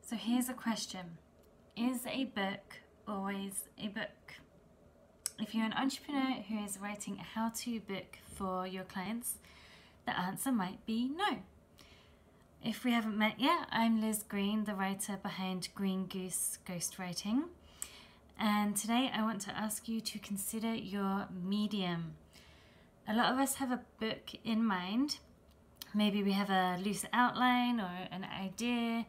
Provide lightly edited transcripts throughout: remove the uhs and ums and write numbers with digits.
So here's a question. Is a book always a book? If you're an entrepreneur who is writing a how-to book for your clients, the answer might be no. If we haven't met yet, I'm Liz Green, the writer behind Green Goose Ghostwriting. And today I want to ask you to consider your medium. A lot of us have a book in mind. Maybe we have a loose outline or an idea.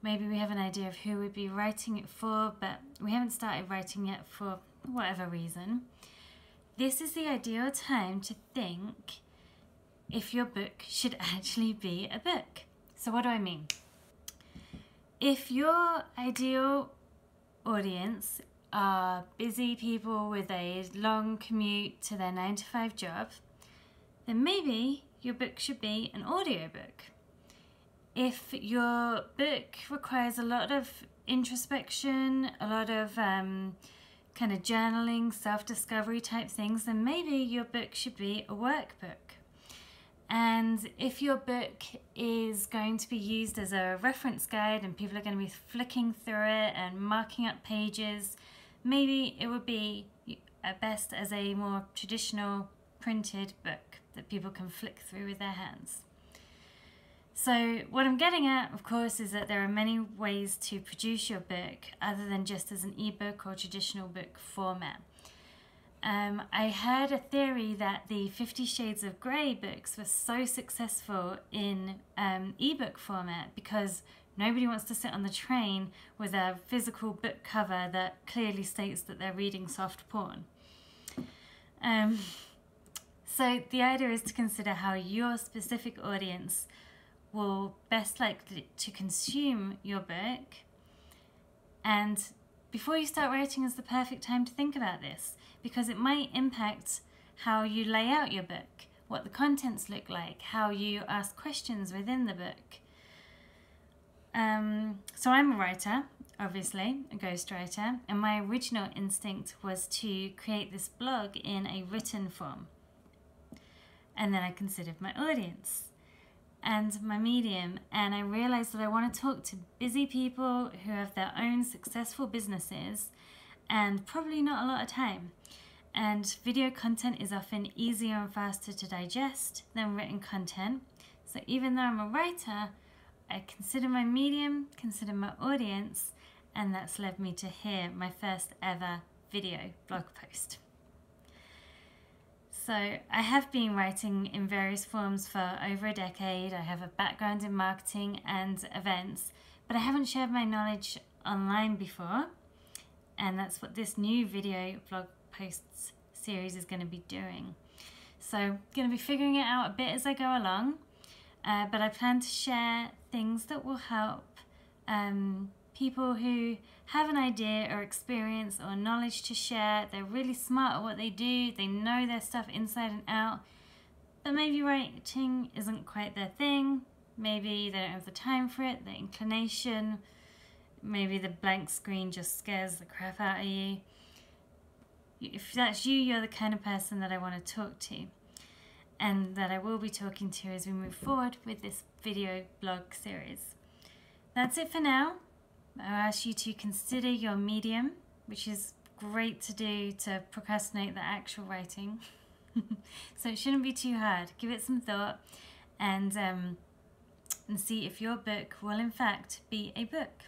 Maybe we have an idea of who we'd be writing it for, but we haven't started writing yet for whatever reason. This is the ideal time to think if your book should actually be a book. So what do I mean? If your ideal audience are busy people with a long commute to their 9-to-5 job, then maybe your book should be an audiobook. If your book requires a lot of introspection, a lot of kind of journaling, self-discovery type things, then maybe your book should be a workbook. And if your book is going to be used as a reference guide and people are going to be flicking through it and marking up pages, maybe it would be at best as a more traditional printed book that people can flick through with their hands. So what I'm getting at, of course, is that there are many ways to produce your book other than just as an ebook or traditional book format. I heard a theory that the 50 Shades of Grey books were so successful in ebook format because nobody wants to sit on the train with a physical book cover that clearly states that they're reading soft porn. So the idea is to consider how your specific audience will best likely to consume your book, and before you start writing is the perfect time to think about this, because it might impact how you lay out your book, what the contents look like, how you ask questions within the book. So I'm a writer, obviously, a ghostwriter, and my original instinct was to create this blog in a written form. And then I considered my audience and my medium, and I realized that I want to talk to busy people who have their own successful businesses and probably not a lot of time. And video content is often easier and faster to digest than written content. So even though I'm a writer, I consider my medium, consider my audience, and that's led me to here, my first ever video blog post. So I have been writing in various forms for over a decade. I have a background in marketing and events, but I haven't shared my knowledge online before. And that's what this new video blog posts series is going to be doing. So I'm going to be figuring it out a bit as I go along, but I plan to share things that will help people who have an idea or experience or knowledge to share. They're really smart at what they do, they know their stuff inside and out, but maybe writing isn't quite their thing, maybe they don't have the time for it, the inclination, maybe the blank screen just scares the crap out of you. If that's you, you're the kind of person that I want to talk to, and that I will be talking to as we move forward with this video blog series. That's it for now. I'll ask you to consider your medium, which is great to do to procrastinate the actual writing. So it shouldn't be too hard. Give it some thought and see if your book will in fact be a book.